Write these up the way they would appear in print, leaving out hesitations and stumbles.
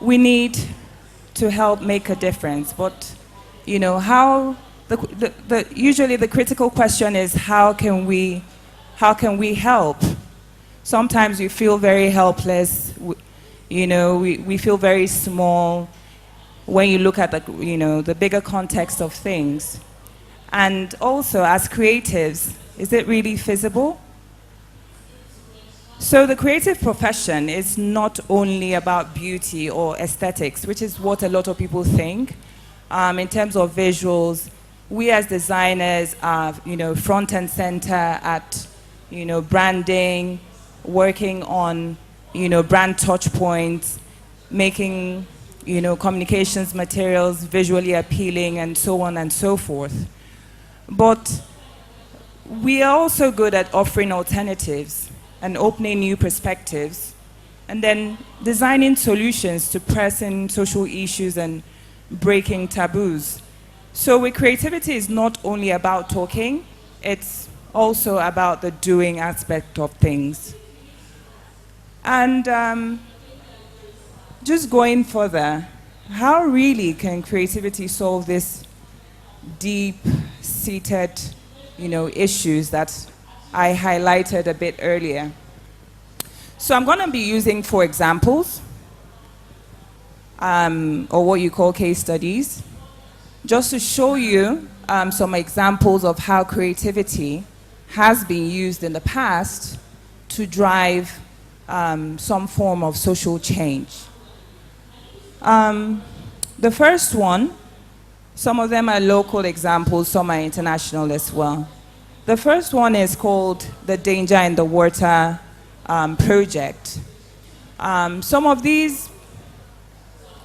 we need to help make a difference. But, how usually the critical question is, how can we help? Sometimes we feel very helpless. We feel very small when you look at the bigger context of things. And also, as creatives, is it really feasible? So the creative profession is not only about beauty or aesthetics, which is what a lot of people think. In terms of visuals, we as designers are, front and center at, branding, working on, brand touch points, making, communications materials visually appealing, and so on and so forth. But we are also good at offering alternatives and opening new perspectives, and then designing solutions to pressing social issues and breaking taboos. So with creativity, is not only about talking, it's also about the doing aspect of things. And just going further, how really can creativity solve this deep-seated, issues that I highlighted a bit earlier? So I'm going to be using 4 examples, or what you call case studies, just to show you some examples of how creativity has been used in the past to drive some form of social change. The first one, some of them are local examples, some are international as well. The first one is called the Danger in the Water project. Some of these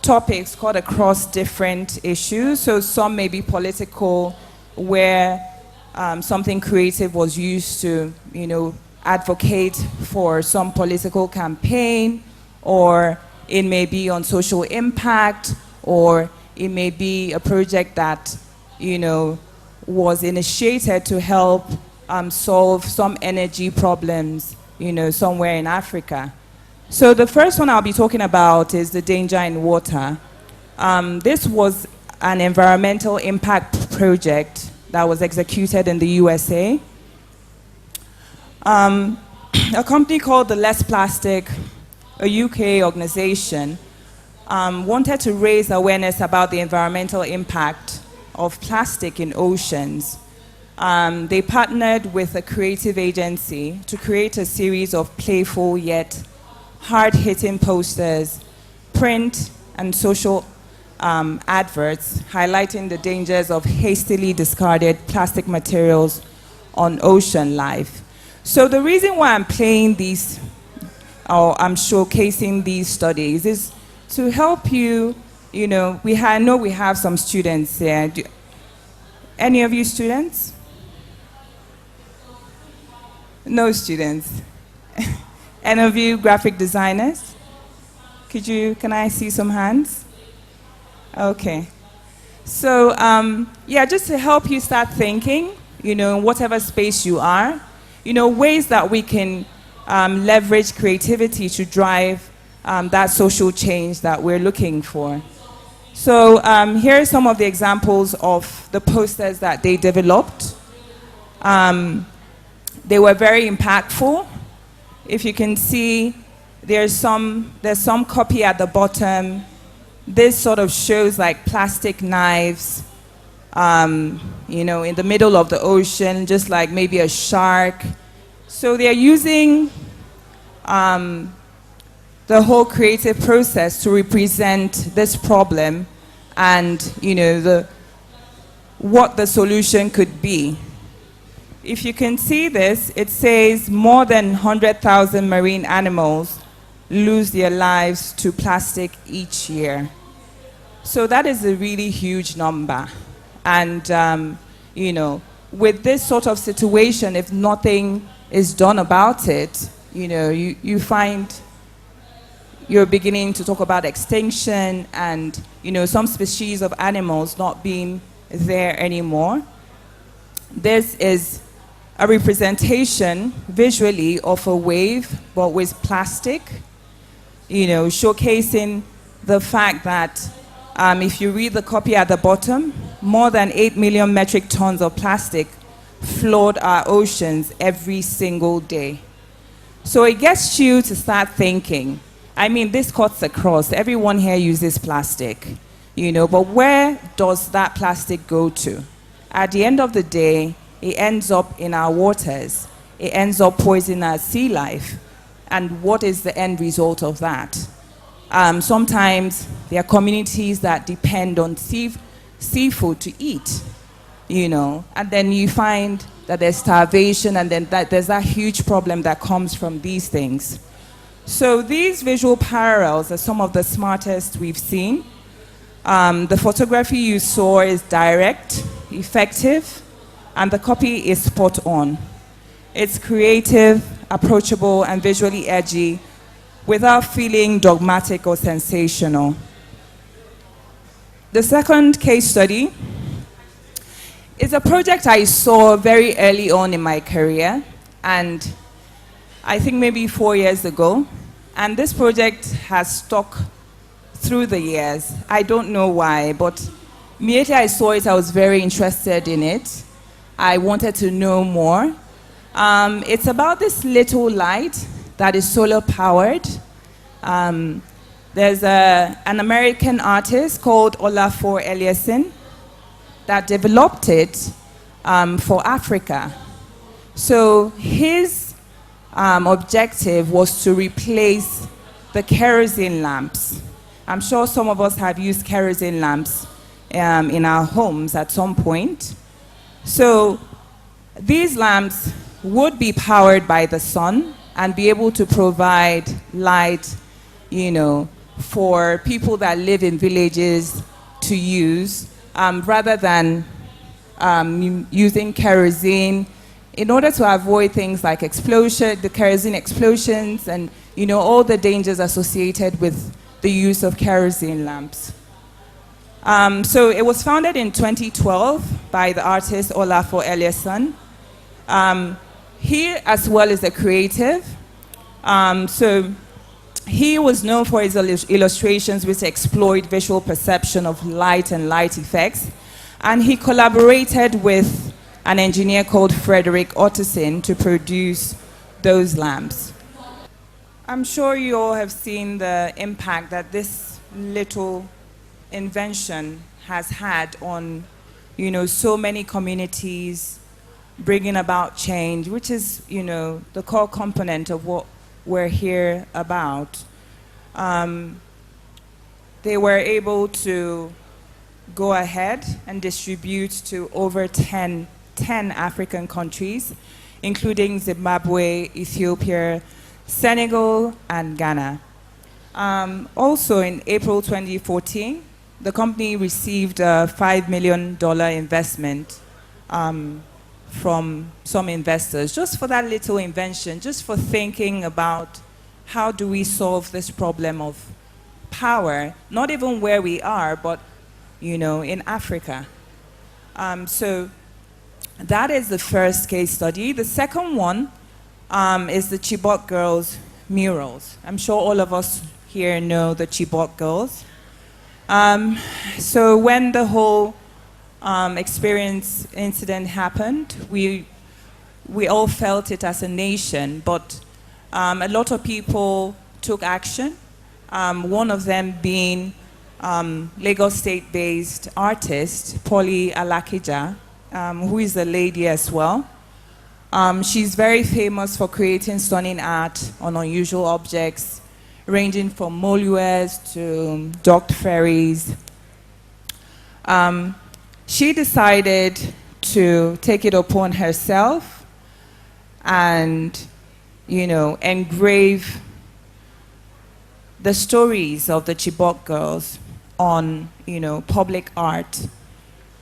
topics cut across different issues, so some may be political, where something creative was used to, advocate for some political campaign, or it may be on social impact, or it may be a project that, was initiated to help solve some energy problems, somewhere in Africa. So the first one I'll be talking about is the Danger in Water. This was an environmental impact project that was executed in the USA. A company called the Less Plastic, a UK organization, wanted to raise awareness about the environmental impact of plastic in oceans. They partnered with a creative agency to create a series of playful yet hard-hitting posters, print and social adverts highlighting the dangers of hastily discarded plastic materials on ocean life. So the reason why I'm playing these, or I'm showcasing these studies, is to help you, I know we have some students here. Any of you students? No students. Any of you graphic designers? Can I see some hands? Okay. So, just to help you start thinking, in whatever space you are, ways that we can leverage creativity to drive that social change that we're looking for. So here are some of the examples of the posters that they developed. They were very impactful. If you can see, there's some copy at the bottom. This sort of shows like plastic knives, in the middle of the ocean, just like maybe a shark. So they're using the whole creative process to represent this problem and, what the solution could be. If you can see this, it says more than 100,000 marine animals lose their lives to plastic each year. So that is a really huge number. And, with this sort of situation, if nothing is done about it, you find you're beginning to talk about extinction and, some species of animals not being there anymore. This is a representation visually of a wave, but with plastic, showcasing the fact that if you read the copy at the bottom, more than 8 million metric tons of plastic flood our oceans every single day. So it gets you to start thinking. I mean, this cuts across. Everyone here uses plastic, but where does that plastic go to? At the end of the day, it ends up in our waters. It ends up poisoning our sea life. And what is the end result of that? Sometimes there are communities that depend on seafood to eat, and then you find that there's starvation, and then there's that huge problem that comes from these things. So these visual parallels are some of the smartest we've seen. The photography you saw is direct, effective, and the copy is spot on. It's creative, approachable, and visually edgy without feeling dogmatic or sensational. The second case study is a project I saw very early on in my career, and I think maybe 4 years ago. And this project has stuck through the years. I don't know why, but immediately I saw it, I was very interested in it. I wanted to know more. It's about this little light that is solar powered. There's an American artist called Olafur Eliasson that developed it for Africa. So his objective was to replace the kerosene lamps. I'm sure some of us have used kerosene lamps in our homes at some point. So these lamps would be powered by the sun and be able to provide light, for people that live in villages to use, rather than using kerosene, in order to avoid things like the kerosene explosions, and all the dangers associated with the use of kerosene lamps. So it was founded in 2012 by the artist Olafur Eliasson. He as well is a creative. So he was known for his illustrations which exploit visual perception of light and light effects. And he collaborated with an engineer called Frederick Otterson to produce those lamps. I'm sure you all have seen the impact that this little invention has had on, so many communities, bringing about change, which is, the core component of what we're here about. They were able to go ahead and distribute to over 10 African countries, including Zimbabwe, Ethiopia, Senegal, and Ghana. Also in April 2014, the company received a $5 million investment from some investors, just for that little invention, just for thinking about how do we solve this problem of power, not even where we are, but in Africa. So that is the first case study. The second one is the Chibok girls murals. I'm sure all of us here know the Chibok girls. So when the whole incident happened, we all felt it as a nation, but a lot of people took action. One of them being Lagos State-based artist Polly Alakija, who is a lady as well. She's very famous for creating stunning art on unusual objects, ranging from molues to docked ferries. She decided to take it upon herself and, engrave the stories of the Chibok girls on, public art.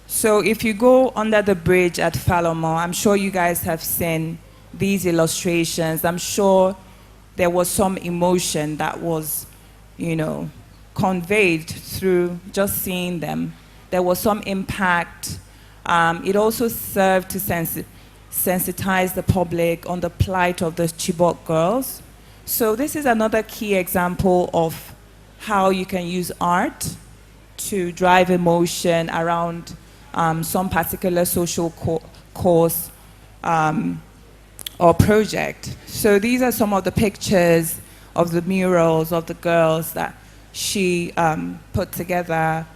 So if you go under the bridge at Falomo, I'm sure you guys have seen these illustrations. I'm sure there was some emotion that was, conveyed through just seeing them. There was some impact. It also served to sensitize the public on the plight of the Chibok girls. So this is another key example of how you can use art to drive emotion around some particular social cause or project. So these are some of the pictures of the murals of the girls that she put together.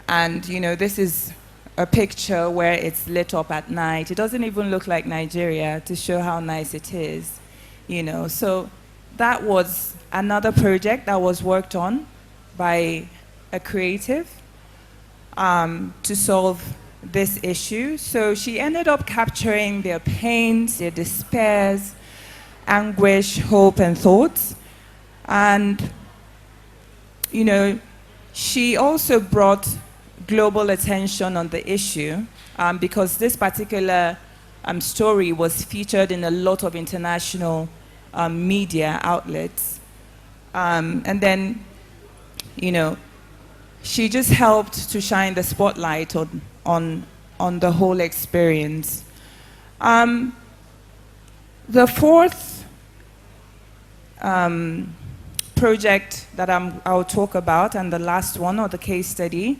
And this is a picture where it's lit up at night. It doesn't even look like Nigeria, to show how nice it is. So that was another project that was worked on by a creative to solve this issue. So she ended up capturing their pains, their despairs, anguish, hope, and thoughts. And, she also brought global attention on the issue because this particular story was featured in a lot of international media outlets. And then, she just helped to shine the spotlight on the whole experience. The fourth project that I'll talk about, and the last one, or the case study,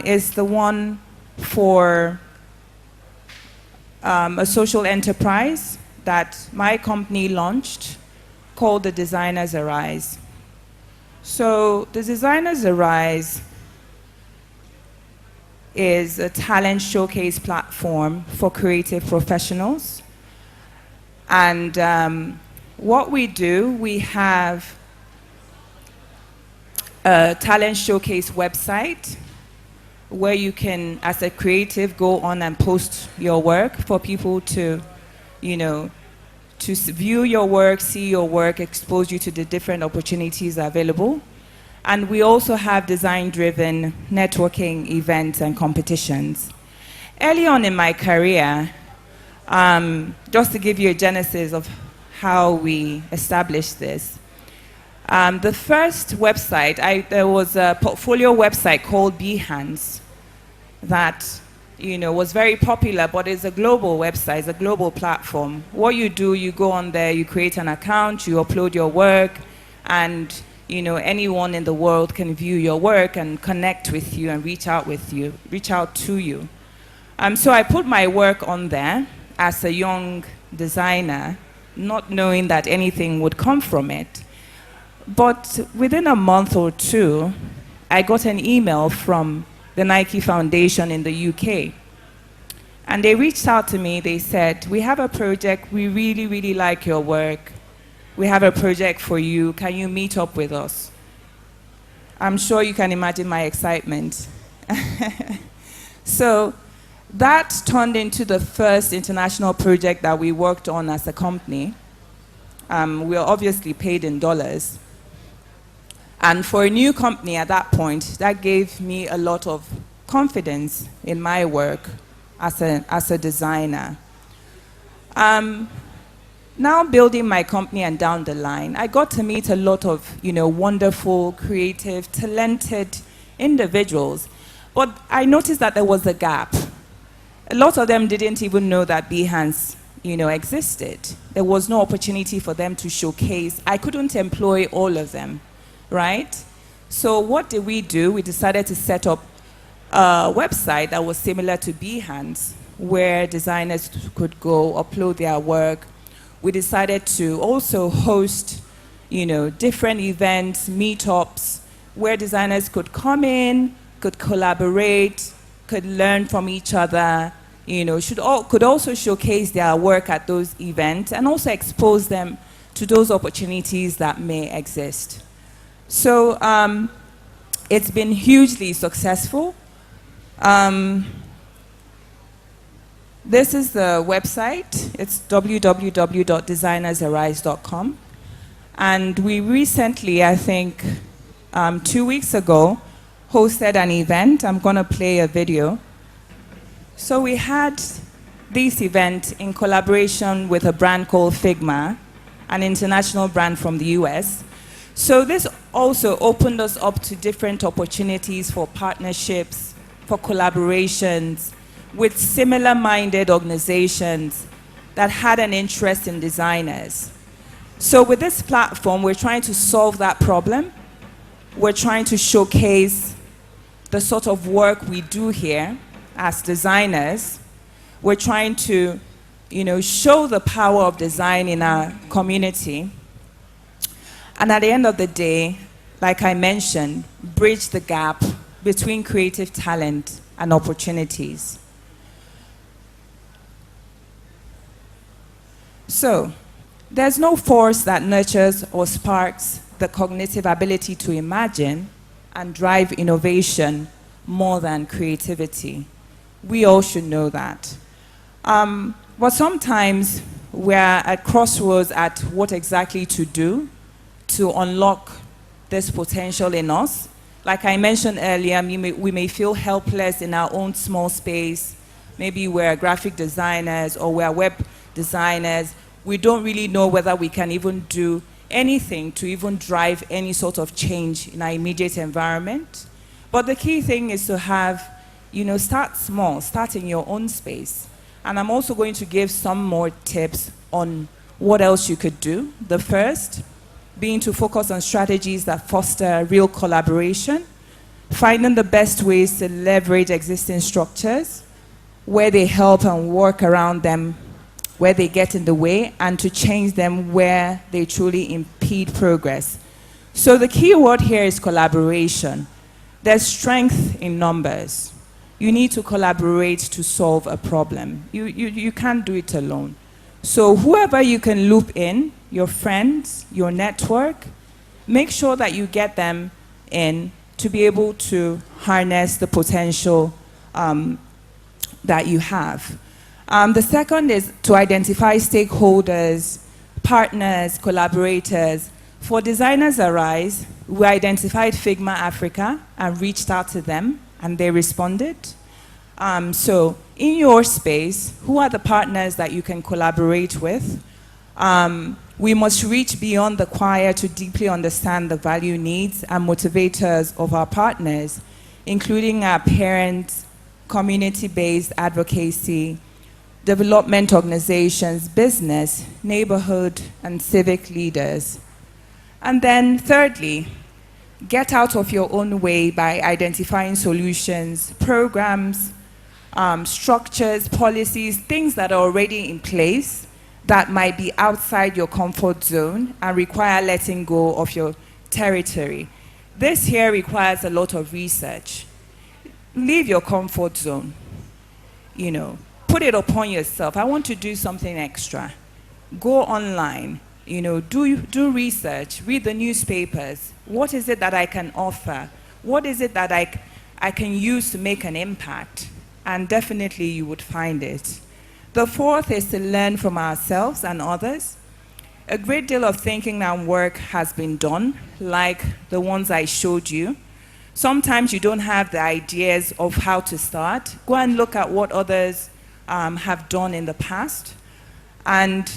is the one for a social enterprise that my company launched called The Designers Arise. So The Designers Arise is a talent showcase platform for creative professionals. And what we do, we have a talent showcase website where you can, as a creative, go on and post your work for people to, to view your work, see your work, expose you to the different opportunities available. And we also have design-driven networking events and competitions. Early on in my career, just to give you a genesis of how we established this, the first website, there was a portfolio website called Behance that was very popular, but it's a global website, it's a global platform. What you do, you go on there, you create an account, you upload your work, and anyone in the world can view your work and connect with you and reach out to you. So I put my work on there as a young designer, not knowing that anything would come from it. But within a month or two, I got an email from the Nike Foundation in the UK. And they reached out to me, they said, we have a project, we really, really like your work. We have a project for you, can you meet up with us? I'm sure you can imagine my excitement. So that turned into the first international project that we worked on as a company. We were obviously paid in dollars. And for a new company at that point, that gave me a lot of confidence in my work as a designer. Now building my company and down the line, I got to meet a lot of wonderful, creative, talented individuals. But I noticed that there was a gap. A lot of them didn't even know that Behance existed. There was no opportunity for them to showcase. I couldn't employ all of them. Right? So what did we do? We decided to set up a website that was similar to Behance, where designers could go upload their work. We decided to also host, different events, meetups, where designers could come in, could collaborate, could learn from each other, could also showcase their work at those events and also expose them to those opportunities that may exist. So it's been hugely successful. This is the website. It's www.designersarise.com. And we recently, I think 2 weeks ago, hosted an event. I'm going to play a video. So we had this event in collaboration with a brand called Figma, an international brand from the US. So this also opened us up to different opportunities for partnerships, for collaborations with similar-minded organizations that had an interest in designers. So with this platform, we're trying to solve that problem. We're trying to showcase the sort of work we do here as designers. We're trying to, show the power of design in our community. And at the end of the day, like I mentioned, bridge the gap between creative talent and opportunities. So, there's no force that nurtures or sparks the cognitive ability to imagine and drive innovation more than creativity. We all should know that. But sometimes we're at crossroads at what exactly to do to unlock this potential in us. Like I mentioned earlier, we may feel helpless in our own small space. Maybe we're graphic designers or we're web designers. We don't really know whether we can even do anything to even drive any sort of change in our immediate environment. But the key thing is to have, start small, start in your own space. And I'm also going to give some more tips on what else you could do. The first being to focus on strategies that foster real collaboration, finding the best ways to leverage existing structures, where they help and work around them, where they get in the way, and to change them where they truly impede progress. So the key word here is collaboration. There's strength in numbers. You need to collaborate to solve a problem. You can't do it alone. So whoever you can loop in, your friends, your network, make sure that you get them in to be able to harness the potential that you have. The second is to identify stakeholders, partners, collaborators. For Designers Arise, we identified Figma Africa and reached out to them, and they responded. So in your space, who are the partners that you can collaborate with? We must reach beyond the choir to deeply understand the value needs and motivators of our partners, including our parents, community-based advocacy, development organizations, business, neighborhood, and civic leaders. And then thirdly, get out of your own way by identifying solutions, programs, structures, policies, things that are already in place that might be outside your comfort zone and require letting go of your territory. This here requires a lot of research. Leave your comfort zone, put it upon yourself. I want to do something extra. Go online, do research, read the newspapers. What is it that I can offer? What is it that I can use to make an impact? And definitely you would find it. The fourth is to learn from ourselves and others. A great deal of thinking and work has been done, like the ones I showed you. Sometimes you don't have the ideas of how to start. Go and look at what others have done in the past and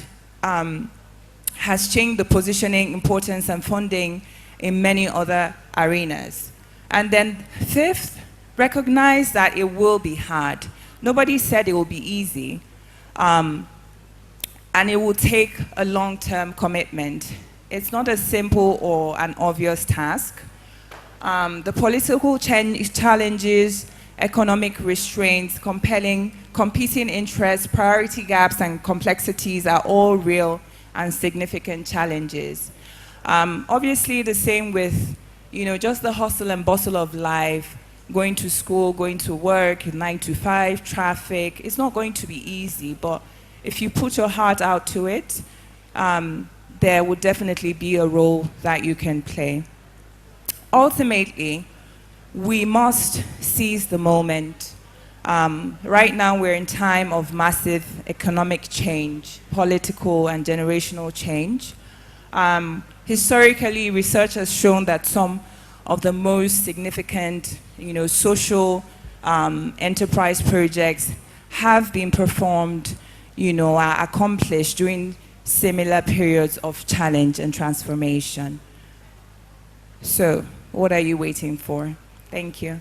has changed the positioning, importance, and funding in many other arenas. And then fifth, recognize that it will be hard. Nobody said it will be easy. And it will take a long-term commitment. It's not a simple or an obvious task. The political challenges, economic restraints, competing interests, priority gaps, and complexities are all real and significant challenges. Obviously, the same with, just the hustle and bustle of life, going to school, going to work, 9 to 5, traffic. It's not going to be easy, but if you put your heart out to it, there would definitely be a role that you can play. Ultimately, we must seize the moment. Right now, we're in time of massive economic change, political and generational change. Historically, research has shown that some of the most significant, social enterprise projects have been performed, are accomplished during similar periods of challenge and transformation. So, what are you waiting for? Thank you.